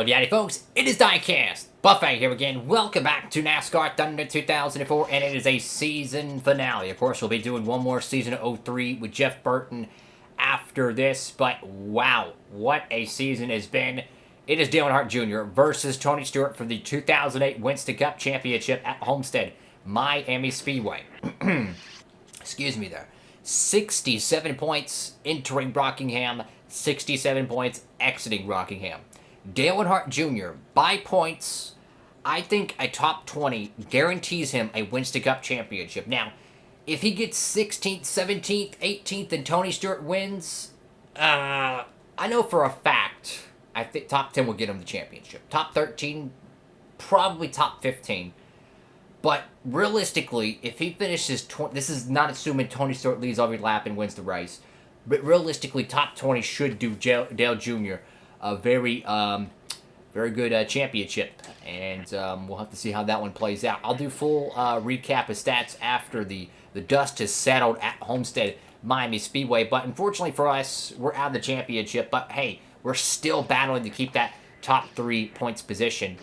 Howdy folks, it is Diecastbuffet here again. Welcome back to NASCAR Thunder 2004, and it is a season finale. Of course, we'll be doing one more season of 03 with Jeff Burton after this, but wow, what a season has been. It is Dale Earnhardt Jr. versus Tony Stewart for the 2008 Winston Cup Championship at Homestead, Miami Speedway. Excuse me there. 67 points entering Rockingham, 67 points exiting Rockingham. Dale Earnhardt Jr., by points, I think a top 20 guarantees him a Winston Cup championship. Now, if he gets 16th, 17th, 18th, and Tony Stewart wins, I know for a fact, I think top 10 will get him the championship. Top 13, probably top 15. But realistically, if he finishes, this is not assuming Tony Stewart leads every lap and wins the race, but realistically, top 20 should do Dale Jr. a very good championship, and we'll have to see how that one plays out. I'll do full recap of stats after the dust has settled at Homestead Miami Speedway, but unfortunately for us, we're out of the championship, but hey, we're still battling to keep that top 3 points position.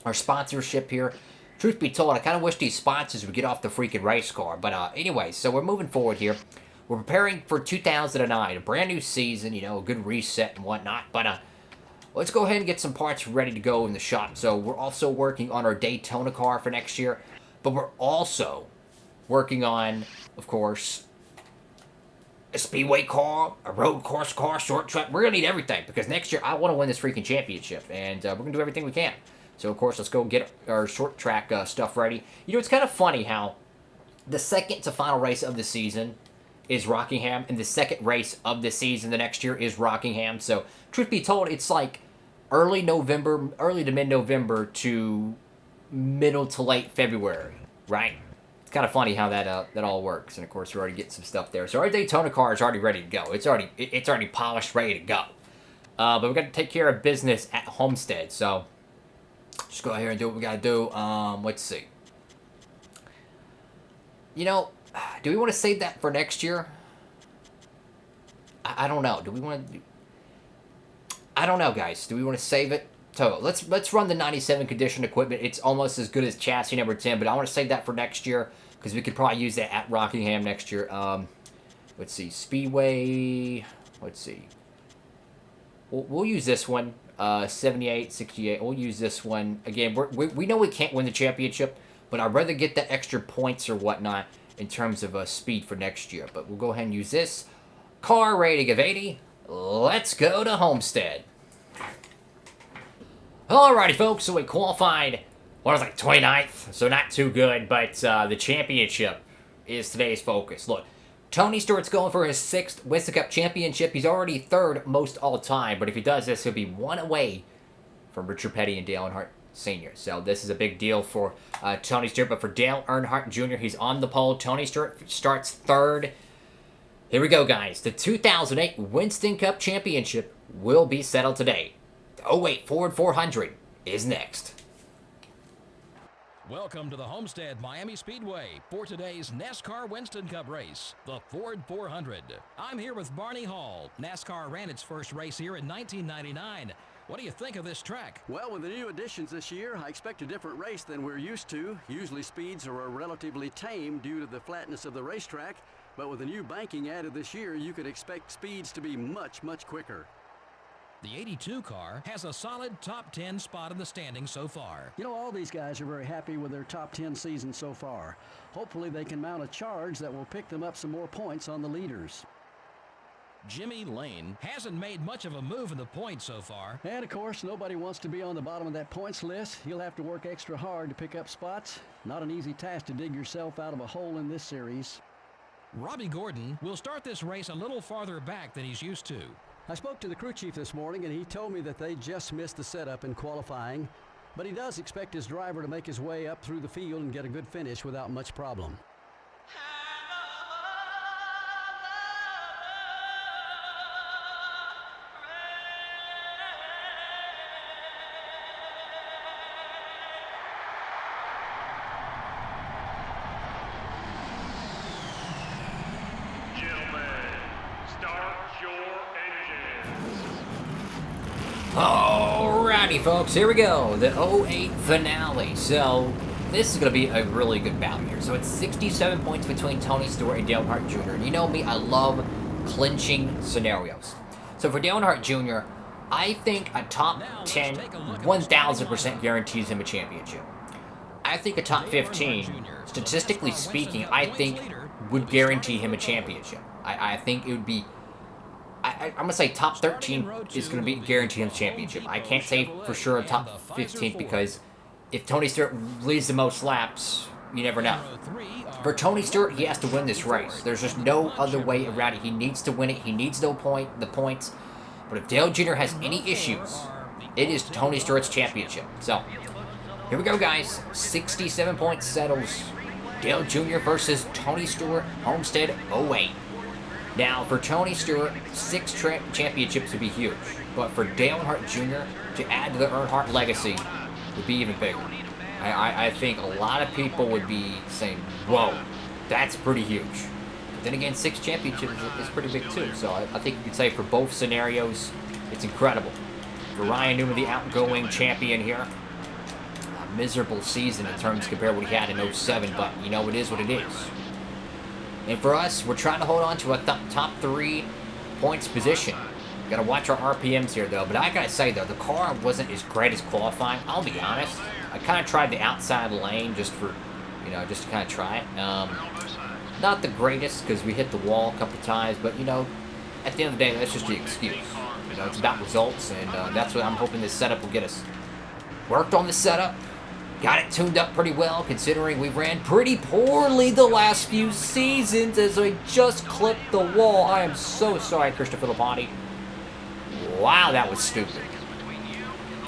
Our sponsorship here, truth be told, I kind of wish these sponsors would get off the freaking race car, but anyway, so we're moving forward here. We're preparing for 2009, a brand new season, you know, a good reset and whatnot, but let's go ahead and get some parts ready to go in the shop. So we're also working on our Daytona car for next year, but we're also working on, of course, a speedway car, a road course car, short track. We're going to need everything because next year I want to win this freaking championship, and we're going to do everything we can. So, of course, let's go get our short track stuff ready. You know, it's kind of funny how the second to final race of the season is Rockingham, and the second race of the season the next year is Rockingham. So, truth be told, it's like early to mid-November to middle to late February, right? It's kind of funny how that all works. And of course, we're already getting some stuff there. So our Daytona car is already ready to go. It's already polished, ready to go. But we're gonna take care of business at Homestead. So just go ahead and do what we gotta do. Let's see. You know, do we want to save that for next year? I don't know. Do we want to? I don't know, guys. Do we want to save it? So let's run the 97 condition equipment. It's almost as good as chassis number 10, but I want to save that for next year because we could probably use that at Rockingham next year. Let's see, Speedway. Let's see. We'll use this one. 78, 68. We'll use this one again. We know we can't win the championship, but I'd rather get that extra points or whatnot in terms of speed for next year. But we'll go ahead and use this. Car rating of 80. Let's go to Homestead. Alrighty, folks. So we qualified, what was it, like 29th? So not too good, but the championship is today's focus. Look, Tony Stewart's going for his 6th Winston Cup championship. He's already 3rd most all time, but if he does this, he'll be 1 away from Richard Petty and Dale Earnhardt Sr. So this is a big deal for Tony Stewart, but for Dale Earnhardt Jr., he's on the pole. Tony Stewart starts 3rd. Here we go, guys. The 2008 Winston Cup Championship will be settled today. The 08 Ford 400 is next. Welcome to the Homestead Miami Speedway for today's NASCAR Winston Cup race, the Ford 400. I'm here with Barney Hall. NASCAR ran its first race here in 1999. What do you think of this track? Well, with the new additions this year, I expect a different race than we're used to. Usually speeds are relatively tame due to the flatness of the racetrack, but with the new banking added this year, you could expect speeds to be much, much quicker. The 82 car has a solid top 10 spot in the standings so far. You know, all these guys are very happy with their top 10 season so far. Hopefully they can mount a charge that will pick them up some more points on the leaders. Jimmy Lane hasn't made much of a move in the points so far. And of course, nobody wants to be on the bottom of that points list. You'll have to work extra hard to pick up spots. Not an easy task to dig yourself out of a hole in this series. Robbie Gordon will start this race a little farther back than he's used to. I spoke to the crew chief this morning, and he told me that they just missed the setup in qualifying, but he does expect his driver to make his way up through the field and get a good finish without much problem. Alrighty, Alrighty, folks, here we go. The 08 finale. So, this is going to be a really good bout here. So, it's 67 points between Tony Stewart and Dale Earnhardt Jr. And you know me, I love clinching scenarios. So, for Dale Earnhardt Jr., I think a top 10 1000% guarantees him a championship. I think a top 15, statistically speaking, I think would guarantee him a championship. I think it would be... I'm going to say top 13 is going to be guaranteed him a championship. I can't say for sure a top 15 because if Tony Stewart leads the most laps, you never know. For Tony Stewart, he has to win this race. There's just no other way around it. He needs to win it. He needs the points. But if Dale Jr. has any issues, it is Tony Stewart's championship. So, here we go, guys. 67 points settles Dale Jr. versus Tony Stewart, Homestead 08. Now, for Tony Stewart, 6 championships would be huge. But for Dale Earnhardt Jr. to add to the Earnhardt legacy would be even bigger. I think a lot of people would be saying, whoa, that's pretty huge. But then again, 6 championships is pretty big too. So I think you could say for both scenarios, it's incredible. For Ryan Newman, the outgoing champion here, a miserable season in terms compared to what he had in 07, but you know, it is what it is. And for us, we're trying to hold on to a top 3 points position. Got to watch our RPMs here, though. But I got to say, though, the car wasn't as great as qualifying. I'll be honest. I kind of tried the outside lane just for, you know, just to kind of try it. Not the greatest because we hit the wall a couple times. But, you know, at the end of the day, that's just the excuse. You know, it's about results. And that's what I'm hoping this setup will get us. Worked on the setup. Got it tuned up pretty well, considering we ran pretty poorly the last few seasons as I just clipped the wall. I am so sorry, Christopher Labonte. Wow, that was stupid.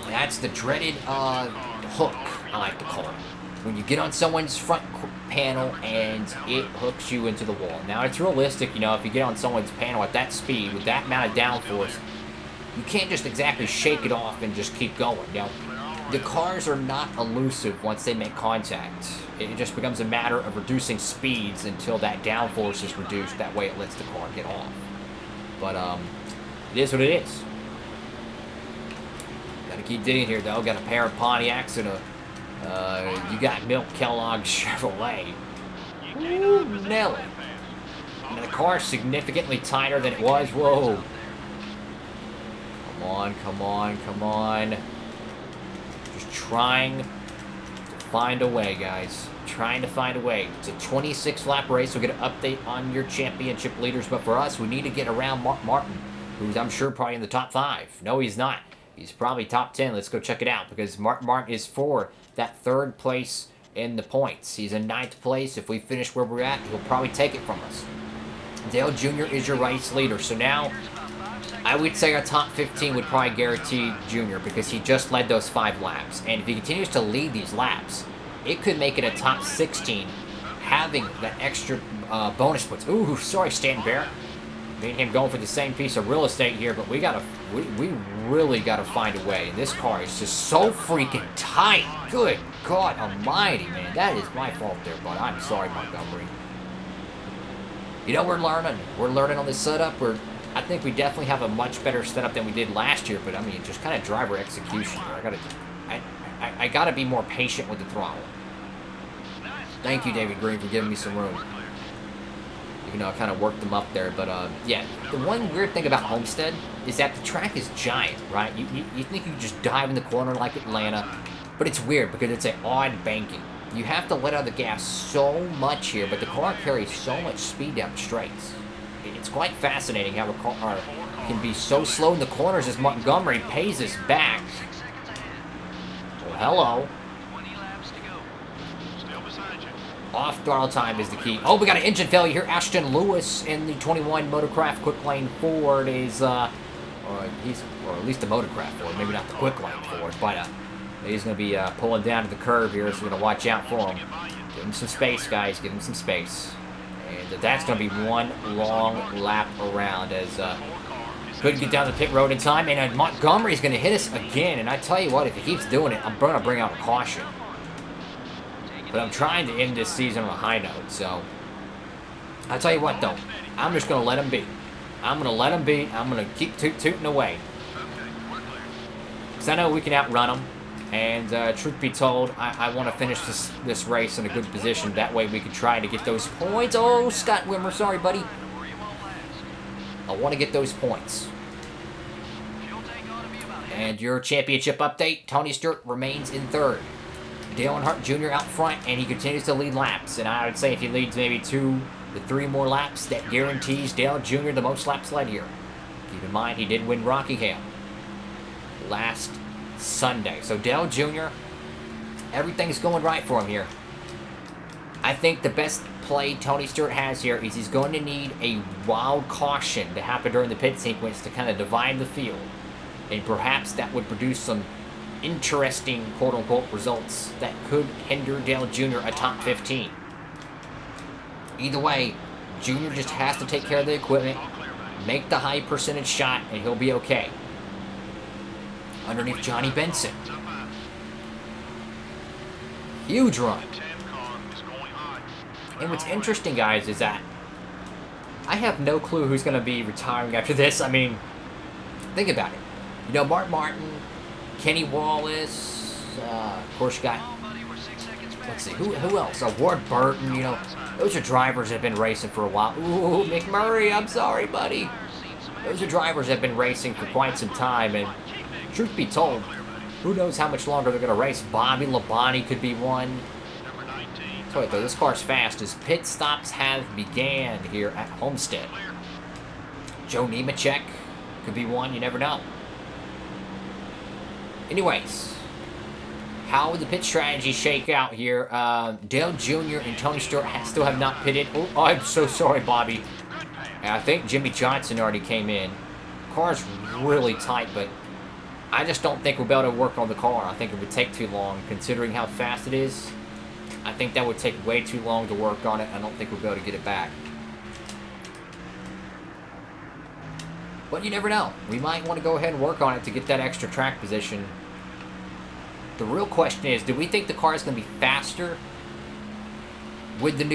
That's the dreaded hook, I like to call it. When you get on someone's front panel and it hooks you into the wall. Now, it's realistic, you know, if you get on someone's panel at that speed with that amount of downforce, you can't just exactly shake it off and just keep going, you know. The cars are not elusive once they make contact. It just becomes a matter of reducing speeds until that downforce is reduced. That way it lets the car get off. But, it is what it is. Gotta keep digging here, though. Got a pair of Pontiacs and you got Milt Kellogg's Chevrolet. Ooh, Nelly. And the car's significantly tighter than it was. Whoa. Come on, come on, come on. Trying to find a way, guys. Trying to find a way. It's a 26-lap race. We'll get an update on your championship leaders. But for us, we need to get around Mark Martin, who's, I'm sure, probably in the top 5. No, he's not. He's probably top 10. Let's go check it out because Mark Martin is for that 3rd place in the points. He's in 9th place. If we finish where we're at, he'll probably take it from us. Dale Jr. is your race leader. So now, I would say our top 15 would probably guarantee Junior because he just led those 5 laps. And if he continues to lead these laps, it could make it a top 16, having that extra bonus points. Ooh, sorry, Stanton Barrett. Me and him going for the same piece of real estate here, but we really gotta find a way. And this car is just so freaking tight. Good God Almighty, man, that is my fault there, bud. I'm sorry, Montgomery. You know, we're learning. We're learning on this setup. I think we definitely have a much better setup than we did last year, but I mean, just kind of driver execution here. I gotta be more patient with the throttle. Thank you, David Green, for giving me some room. Even though I kind of worked them up there, but yeah. The one weird thing about Homestead is that the track is giant, right? You think you just dive in the corner like Atlanta, but it's weird because it's an odd banking. You have to let out the gas so much here, but the car carries so much speed down the straights. It's quite fascinating how a car can be so slow in the corners as Montgomery pays us back. Well, hello. Off throttle time is the key. Oh, we got an engine failure here. Ashton Lewis in the 21 Motorcraft Quick Lane Ford is, or at least the Motorcraft Ford, maybe not the Quick Lane Ford, but he's going to be pulling down to the curve here, so we're going to watch out for him. Give him some space, guys. Give him some space. And that's going to be one long lap around as couldn't get down the pit road in time. And Montgomery's going to hit us again. And I tell you what, if he keeps doing it, I'm going to bring out a caution. But I'm trying to end this season on a high note. So, I'll tell you what, though. I'm just going to let him be. I'm going to let him be. I'm going to keep tooting away. Because I know we can outrun them. And truth be told, I want to finish this race in a good position. That way we can try to get those points. Oh, Scott Wimmer, sorry, buddy. I want to get those points. And your championship update, Tony Stewart remains in third. Dale Earnhardt Jr. out front, and he continues to lead laps. And I would say if he leads maybe 2 to 3 more laps, that guarantees Dale Jr. the most laps led here. Keep in mind, he did win Rockingham last Sunday. So Dale Jr., everything's going right for him here. I think the best play Tony Stewart has here is he's going to need a wild caution to happen during the pit sequence to kind of divide the field. And perhaps that would produce some interesting quote-unquote results that could hinder Dale Jr. a top 15. Either way, Jr. just has to take care of the equipment, make the high percentage shot, and he'll be okay. Underneath Johnny Benson. Huge run. And what's interesting, guys, is that I have no clue who's going to be retiring after this. I mean, think about it. You know, Mark Martin, Kenny Wallace, of course you got, let's see, who else? Ward Burton, you know, those are drivers that have been racing for a while. Ooh, McMurray, I'm sorry, buddy. Those are drivers that have been racing for quite some time, and truth be told, who knows how much longer they're going to race. Bobby Labonte could be one. So though, this car's fast as pit stops have began here at Homestead. Joe Nemechek could be one, you never know. Anyways, how would the pit strategy shake out here? Dale Jr. and Tony Stewart still have not pitted. Oh, I'm so sorry, Bobby. And I think Jimmy Johnson already came in. Car's really tight, but I just don't think we'll be able to work on the car. I think it would take too long, considering how fast it is. I think that would take way too long to work on it. I don't think we'll be able to get it back. But you never know. We might want to go ahead and work on it to get that extra track position. The real question is, do we think the car is going to be faster with the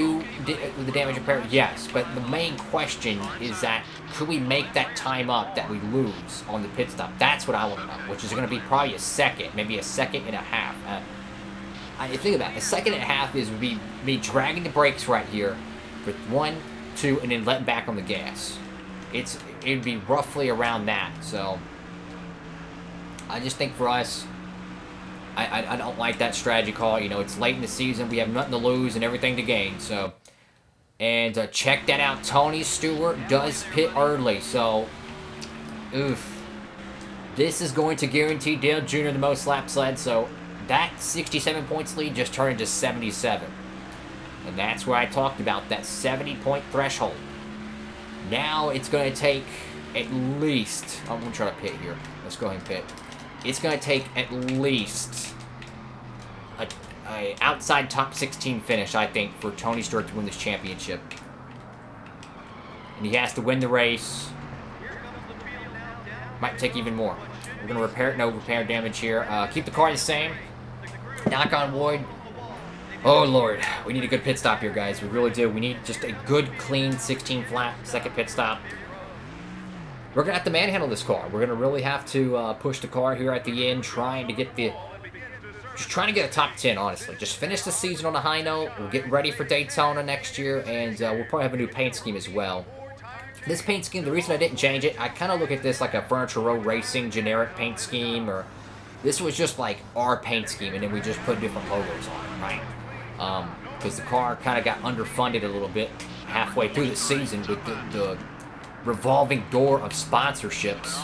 damage repair? Yes, but the main question is that could we make that time up that we lose on the pit stop? That's what I want to know, which is going to be probably a second, maybe a second and a half. Think about it. A second and a half is me dragging the brakes right here for 1, 2, and then letting back on the gas. It'd be roughly around that. So I just think for us, I don't like that strategy call. You know, it's late in the season. We have nothing to lose and everything to gain. So, and check that out. Tony Stewart does pit early. So, oof. This is going to guarantee Dale Jr. the most laps led. So, that 67 points lead just turned into 77. And that's where I talked about that 70-point threshold. Now it's going to take at least... I'm going to try to pit here. Let's go ahead and pit. It's going to take at least a outside top 16 finish, I think, for Tony Stewart to win this championship. And he has to win the race. Might take even more. We're going to repair... No repair damage here. Keep the car the same. Knock on wood. Oh, Lord. We need a good pit stop here, guys. We really do. We need just a good, clean 16 flat second pit stop. We're going to have to manhandle this car. We're going to really have to push the car here at the end, trying to get a top 10, honestly. Just finish the season on a high note. We'll get ready for Daytona next year, and we'll probably have a new paint scheme as well. This paint scheme, the reason I didn't change it, I kind of look at this like a Furniture Row Racing generic paint scheme, or this was just like our paint scheme, and then we just put different logos on it, right? Because the car kind of got underfunded a little bit halfway through the season with the revolving door of sponsorships.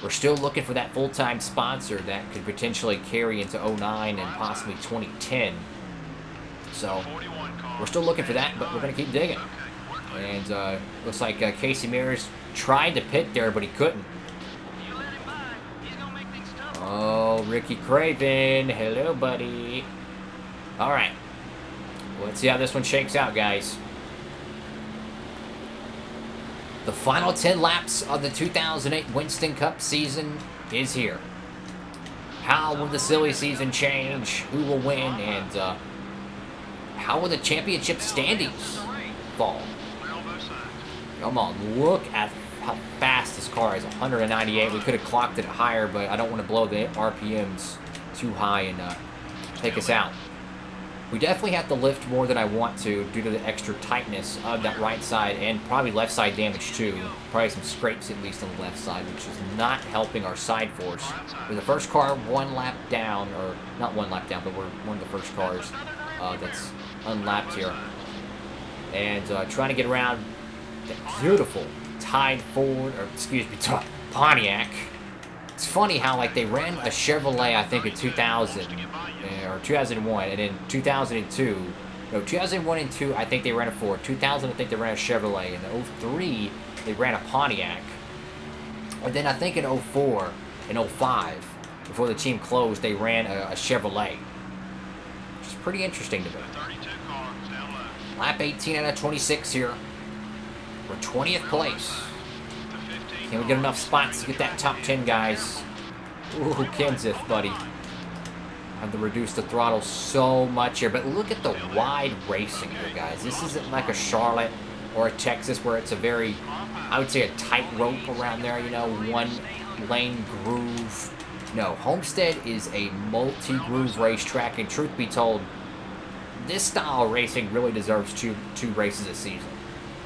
We're still looking for that full-time sponsor that could potentially carry into 09 and possibly 2010. So we're still looking for that, but we're going to keep digging. And looks like Casey Mears tried to pit there, but he couldn't. Oh, Ricky Craven. Hello, buddy. All right. Let's see how this one shakes out, guys. The final 10 laps of the 2008 Winston Cup season is here. How will the silly season change? Who will win? And how will the championship standings fall? Come on, look at how fast this car is 198. We could have clocked it higher, but I don't want to blow the RPMs too high and take us out. We definitely have to lift more than I want to due to the extra tightness of that right side and probably left side damage too. Probably some scrapes at least on the left side, which is not helping our side force. We're the first car one lap down, or not one lap down, but we're one of the first cars that's unlapped here. And trying to get around that beautiful Tide Ford, or excuse me, Pontiac. It's funny how like they ran a Chevrolet, I think in 2000 or 2001, and in 2002, no, 2001 and 2, I think they ran a Ford. 2000, I think they ran a Chevrolet. In 03, they ran a Pontiac. And then I think in 04 and 05, before the team closed, they ran a Chevrolet. Which is pretty interesting to me. Lap 18 out of 26 here. We're 20th place. Can we get enough spots to get that top 10, guys? Ooh, Kenseth, buddy. I have to reduce the throttle so much here. But look at the wide racing here, guys. This isn't like a Charlotte or a Texas where it's a very, I would say, a tight rope around there, you know, one lane groove. No, Homestead is a multi-groove racetrack, and truth be told, this style of racing really deserves two races a season,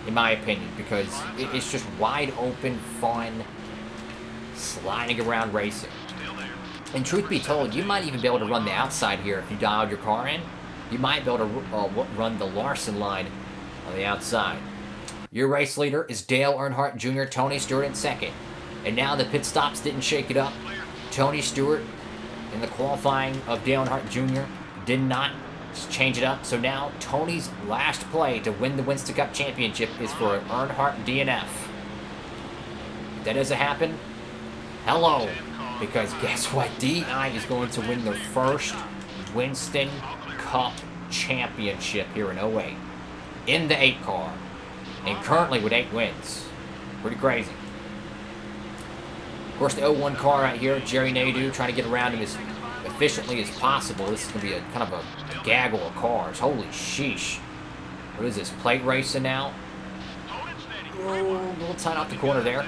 in my opinion, because it's just wide open, fun, sliding around racing. And truth be told, you might even be able to run the outside here if you dialed your car in. You might be able to run the Larson line on the outside. Your race leader is Dale Earnhardt Jr., Tony Stewart in second. And now the pit stops didn't shake it up. Tony Stewart in the qualifying of Dale Earnhardt Jr. did not change it up. So now Tony's last play to win the Winston Cup Championship is for an Earnhardt DNF. If that doesn't happen, hello. Because guess what? DI is going to win their first Winston Cup Championship here in 08. In the 8 car. And currently with 8 wins. Pretty crazy. Of course, the 01 car right here, Jerry Nadeau, trying to get around him as efficiently as possible. This is going to be a kind of a gaggle of cars. Holy sheesh. What is this? Plate racing now? Oh, a little tight off the corner there.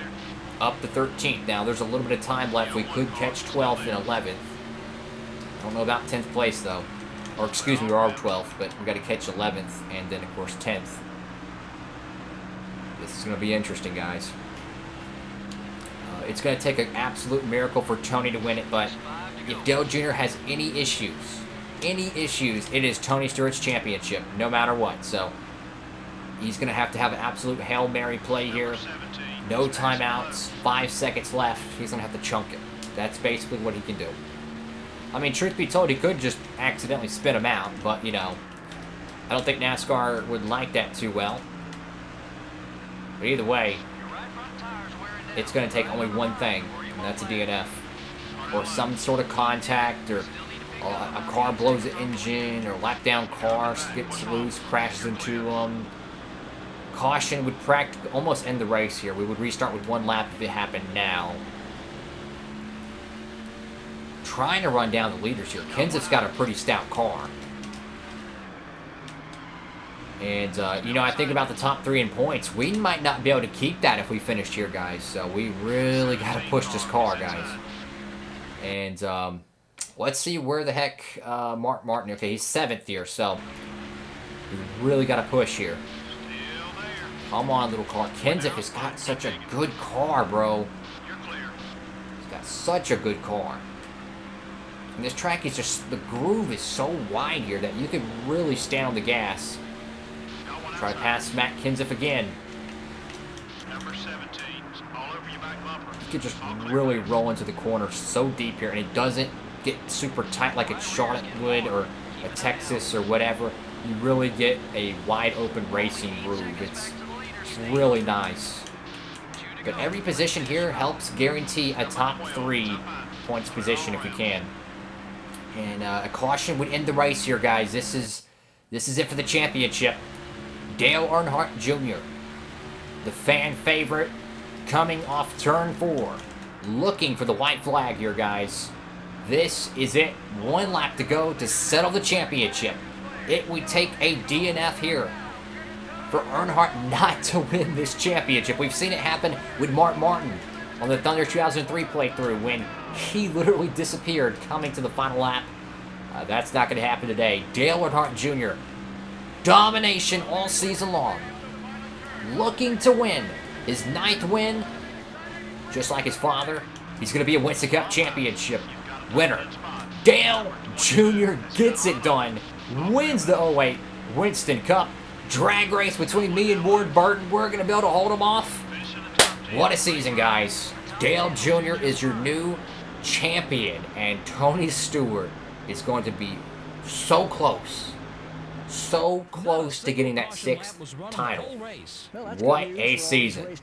Up to 13th. Now, there's a little bit of time left. We could catch 12th and 11th. I don't know about 10th place, though. Or, excuse me, we are 12th, but we got to catch 11th and then, of course, 10th. This is going to be interesting, guys. It's going to take an absolute miracle for Tony to win it, but if Dale Jr. has any issues, it is Tony Stewart's championship, no matter what. So, he's going to have an absolute Hail Mary play here. No timeouts, 5 seconds left. He's going to have to chunk it. That's basically what he can do. I mean, truth be told, he could just accidentally spin him out, but, you know, I don't think NASCAR would like that too well. But either way, it's going to take only one thing, and that's a DNF. Or some sort of contact, or a car blows the engine, or a lap-down car gets loose, crashes into them. Caution would practically almost end the race here. We would restart with 1 lap if it happened now. Trying to run down the leaders here. Kenseth's got a pretty stout car. And, you know, I think about the top 3 in points. We might not be able to keep that if we finished here, guys. So we really got to push this car, guys. And let's see where the heck Mark Martin... Okay, he's 7th here, so we really got to push here. Come on, little car. Kenseth has got such a good car, bro. He's got such a good car. And this track is just... The groove is so wide here that you can really stand on the gas. Try to pass Matt Kenseth again. You can just really roll into the corner so deep here, and it doesn't get super tight like a Charlotte would or a Texas or whatever. You really get a wide open racing groove. It's really nice. But every position here helps guarantee a top 3 points position if we can. And a caution would end the race here, guys. This is it for the championship. Dale Earnhardt Jr., the fan favorite, coming off turn 4. Looking for the white flag here, guys. This is it. 1 lap to go to settle the championship. It would take a DNF here for Earnhardt not to win this championship. We've seen it happen with Mark Martin on the Thunder 2003 playthrough when he literally disappeared coming to the final lap. That's not going to happen today. Dale Earnhardt Jr., domination all season long. Looking to win his 9th win, just like his father. He's going to be a Winston Cup Championship winner. Dale Jr. gets it done, wins the 08 Winston Cup. Drag race between me and Ward Burton. We're going to be able to hold him off. What a season, guys. Dale Jr. is your new champion, and Tony Stewart is going to be so close to getting that 6th title. What a season.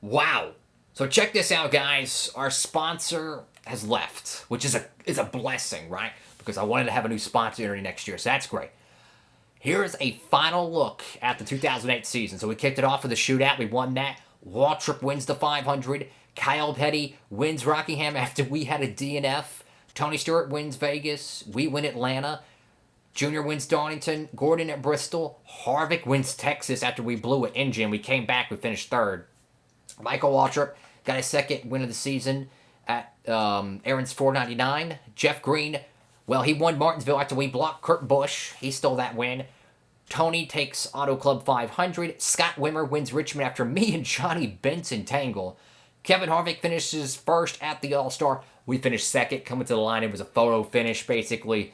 Wow. So check this out, guys. Our sponsor has left, which is a blessing, right? Because I wanted to have a new sponsor early next year, so that's great. Here's a final look at the 2008 season. So we kicked it off with a shootout. We won that. Waltrip wins the 500. Kyle Petty wins Rockingham after we had a DNF. Tony Stewart wins Vegas. We win Atlanta. Junior wins Donington. Gordon at Bristol. Harvick wins Texas after we blew at Engine. We came back. We finished 3rd. Michael Waltrip got his 2nd win of the season at Aaron's 499. Jeff Green, well, he won Martinsville after we blocked Kurt Busch. He stole that win. Tony takes Auto Club 500. Scott Wimmer wins Richmond after me and Johnny Benson tangle. Kevin Harvick finishes 1st at the All-Star. We finished 2nd. Coming to the line, it was a photo finish, basically.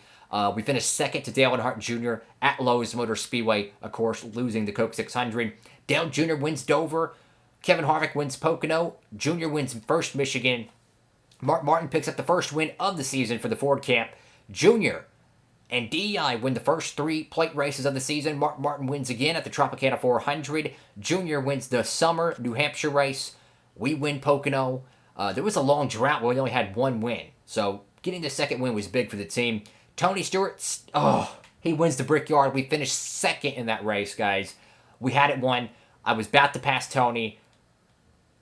We finished 2nd to Dale Earnhardt Jr. at Lowe's Motor Speedway, of course, losing the Coke 600. Dale Jr. wins Dover. Kevin Harvick wins Pocono. Jr. wins 1st Michigan. Mark Martin picks up the 1st win of the season for the Ford Camp. Jr. and DEI win the first 3 plate races of the season. Mark Martin wins again at the Tropicana 400. Jr. wins the summer New Hampshire race. We win Pocono. There was a long drought where we only had 1 win. So getting the 2nd win was big for the team. Tony Stewart, he wins the Brickyard. We finished 2nd in that race, guys. We had it won. I was about to pass Tony.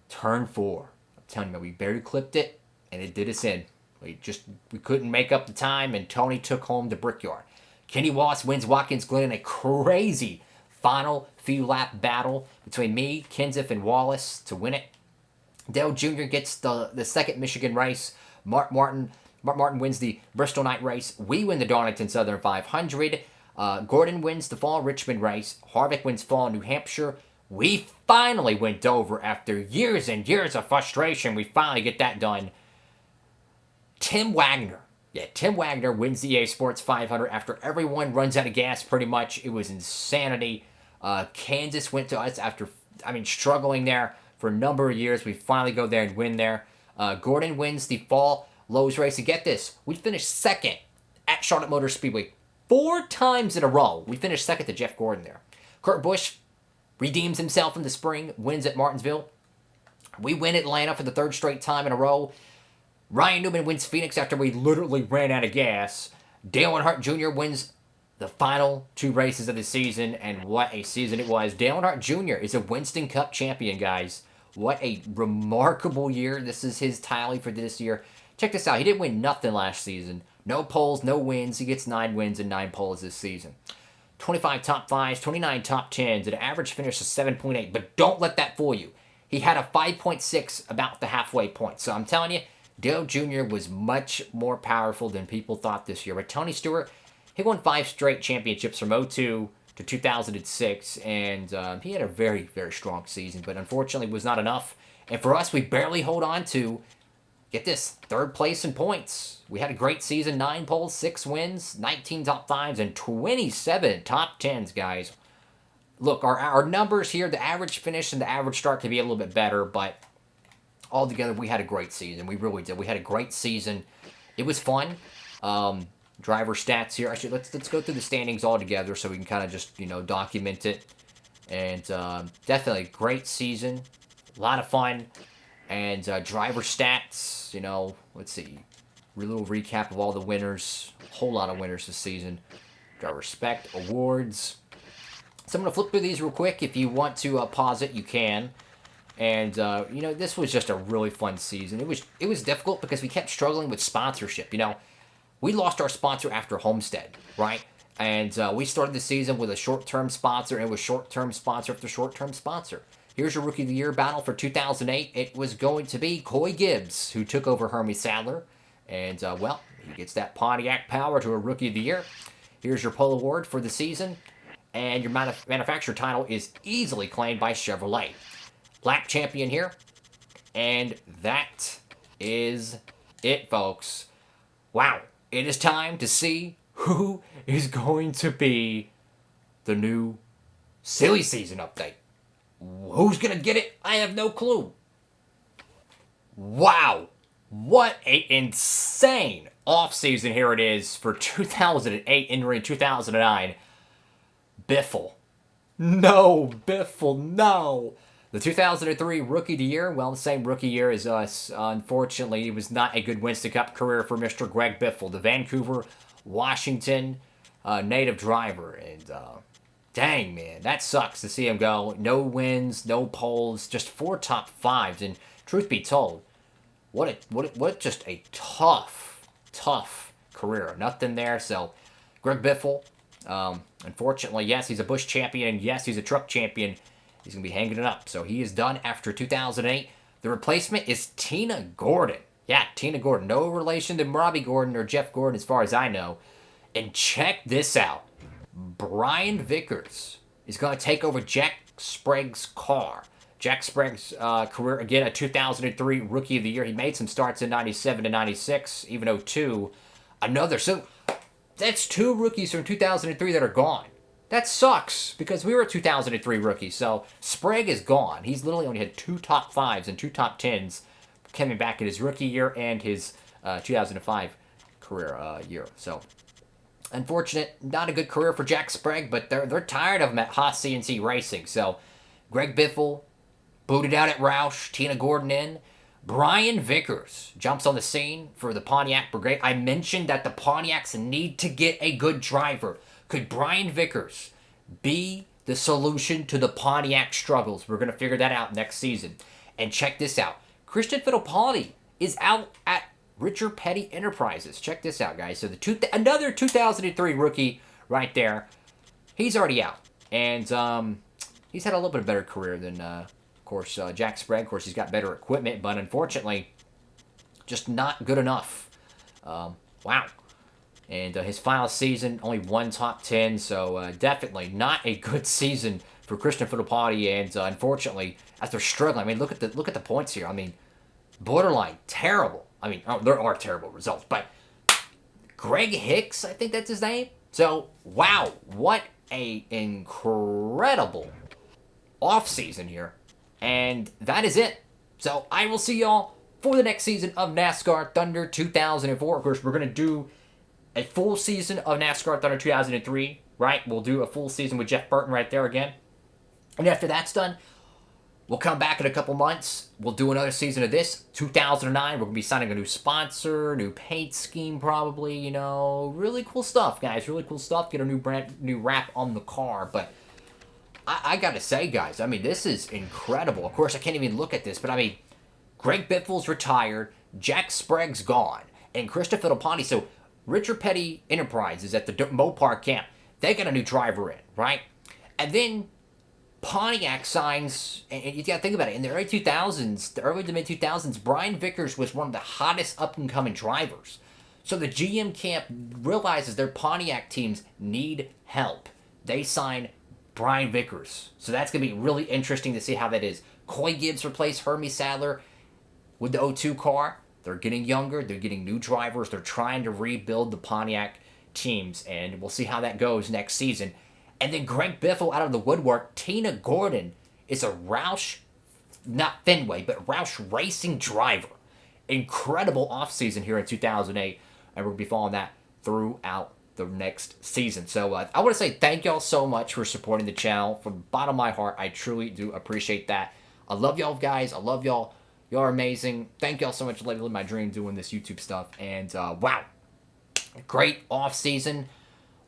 Turn 4. I'm telling you, man, we barely clipped it, and it did us in. We couldn't make up the time, and Tony took home the Brickyard. Kenny Wallace wins Watkins Glen in a crazy final few lap battle between me, Kenseth, and Wallace to win it. Dale Jr. gets the 2nd Michigan race. Mark Martin wins the Bristol night race. We win the Donington Southern 500. Gordon wins the fall Richmond race. Harvick wins fall New Hampshire. We finally win Dover after years and years of frustration. We finally get that done. Tim Wagner wins the EA Sports 500 after everyone runs out of gas pretty much. It was insanity. Kansas went to us after, struggling there for a number of years. We finally go there and win there. Gordon wins the fall Lowe's race. And get this, we finished 2nd at Charlotte Motor Speedway 4 times in a row. We finished 2nd to Jeff Gordon there. Kurt Busch redeems himself in the spring, wins at Martinsville. We win Atlanta for the 3rd straight time in a row. Ryan Newman wins Phoenix after we literally ran out of gas. Dale Earnhardt Jr. wins the final 2 races of the season, and what a season it was. Dale Earnhardt Jr. is a Winston Cup champion, guys. What a remarkable year. This is his tally for this year. Check this out. He didn't win nothing last season. No poles, no wins. He gets 9 wins and 9 poles this season. 25 top 5s, 29 top 10s, an average finish of 7.8. But don't let that fool you. He had a 5.6 about the halfway point. So I'm telling you, Dale Jr. was much more powerful than people thought this year. But Tony Stewart, he won 5 straight championships from 2002 to 2006, and he had a very, very strong season, but unfortunately was not enough. And for us, we barely hold on to, get this, 3rd place in points. We had a great season, 9 poles, 6 wins, 19 top 5s, and 27 top 10s, guys. Look, our numbers here, the average finish and the average start could be a little bit better, but altogether, we had a great season. We really did. We had a great season. It was fun. Driver stats here. Actually, let's go through the standings all together so we can kind of just, document it. And definitely a great season. A lot of fun. And driver stats, let's see. A little recap of all the winners. A whole lot of winners this season. Driver respect, awards. So I'm going to flip through these real quick. If you want to pause it, you can. And, this was just a really fun season. It was difficult because we kept struggling with sponsorship. We lost our sponsor after Homestead, right? And we started the season with a short-term sponsor, and it was short-term sponsor after short-term sponsor. Here's your Rookie of the Year battle for 2008. It was going to be Coy Gibbs, who took over Hermie Sadler. And, well, he gets that Pontiac power to a Rookie of the Year. Here's your Pole Award for the season. And your manufacturer title is easily claimed by Chevrolet. Lap champion here. And that is it, folks. Wow. It is time to see who is going to be the new silly season update. Who's going to get it? I have no clue. Wow. What an insane offseason here it is for 2008 entering 2009. Biffle. No, Biffle, no. The 2003 Rookie of the Year, well, the same rookie year as us. Unfortunately, it was not a good Winston Cup career for Mr. Greg Biffle, the Vancouver, Washington native driver. And dang, man, that sucks to see him go. No wins, no poles, just 4 top 5s. And truth be told, what just a tough career. Nothing there. So, Greg Biffle, unfortunately, yes, he's a Busch champion, and yes, he's a truck champion. He's going to be hanging it up. So he is done after 2008. The replacement is Tina Gordon. Yeah, Tina Gordon. No relation to Robbie Gordon or Jeff Gordon as far as I know. And check this out. Brian Vickers is going to take over Jack Sprague's car. Jack Sprague's career, again, a 2003 Rookie of the Year. He made some starts in 97 and 96, even 02. Another. So that's 2 rookies from 2003 that are gone. That sucks, because we were a 2003 rookie, so Sprague is gone. He's literally only had 2 top 5s and 2 top 10s coming back in his rookie year and his 2005 career year. So, unfortunate, not a good career for Jack Sprague, but they're tired of him at Haas CNC Racing. So, Greg Biffle booted out at Roush, Tina Gordon in. Brian Vickers jumps on the scene for the Pontiac Brigade. I mentioned that the Pontiacs need to get a good driver. Could Brian Vickers be the solution to the Pontiac struggles? We're going to figure that out next season. And check this out. Christian Fittipaldi is out at Richard Petty Enterprises. Check this out, guys. So another 2003 rookie right there. He's already out. And he's had a little bit of better career than, of course, Jack Sprague. Of course, he's got better equipment. But unfortunately, just not good enough. Wow. And his final season, only 1 top 10, so definitely not a good season for Christian Fittipaldi. And unfortunately, as they're struggling, I mean, look at the points here. I mean, borderline terrible. I mean, there are terrible results, but Greg Hicks, I think that's his name. So wow, what a incredible offseason here, and that is it. So I will see y'all for the next season of NASCAR Thunder 2004. Of course, we're gonna do a full season of NASCAR Thunder 2003, right? We'll do a full season with Jeff Burton right there again. And after that's done, we'll come back in a couple months. We'll do another season of this. 2009, we're going to be signing a new sponsor, new paint scheme probably, you know. Really cool stuff, guys. Really cool stuff. Get a brand new wrap on the car. But I got to say, guys, I mean, this is incredible. Of course, I can't even look at this, but I mean, Greg Biffle's retired. Jack Sprague's gone. And Christian Fittipaldi. So, Richard Petty Enterprises at the Mopar camp, they got a new driver in, right? And then Pontiac signs, and you got to think about it, in the early 2000s, the early to mid 2000s, Brian Vickers was one of the hottest up-and-coming drivers. So the GM camp realizes their Pontiac teams need help. They sign Brian Vickers. So that's going to be really interesting to see how that is. Coy Gibbs replaced Hermie Sadler with the 02 car. They're getting younger. They're getting new drivers. They're trying to rebuild the Pontiac teams, and we'll see how that goes next season. And then Greg Biffle out of the woodwork. Tina Gordon is a Roush, not Fenway, but Roush racing driver. Incredible offseason here in 2008, and we're going to be following that throughout the next season. So I want to say thank y'all so much for supporting the channel. From the bottom of my heart, I truly do appreciate that. I love y'all, guys. I love y'all. Y'all are amazing. Thank y'all so much for letting me live my dream doing this YouTube stuff. And wow, great off season.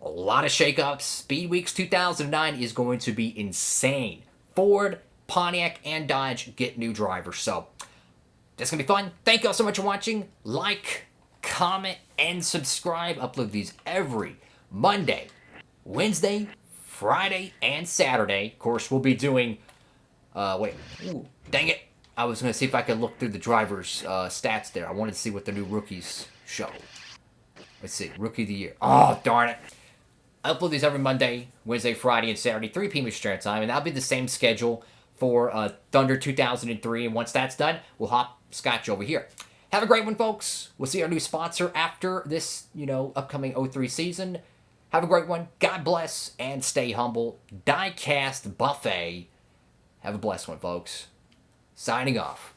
A lot of shakeups. Speed Weeks 2009 is going to be insane. Ford, Pontiac, and Dodge get new drivers. So that's going to be fun. Thank y'all so much for watching. Like, comment, and subscribe. Upload these every Monday, Wednesday, Friday, and Saturday. Of course, we'll be doing Wait. Ooh, dang it. I was going to see if I could look through the driver's stats there. I wanted to see what the new rookies show. Let's see. Rookie of the year. Oh, darn it. I upload these every Monday, Wednesday, Friday, and Saturday, 3 p.m. Eastern Time, and that'll be the same schedule for Thunder 2003. And once that's done, we'll hop scotch over here. Have a great one, folks. We'll see our new sponsor after this, upcoming 03 season. Have a great one. God bless and stay humble. Diecastbuffet. Have a blessed one, folks. Signing off.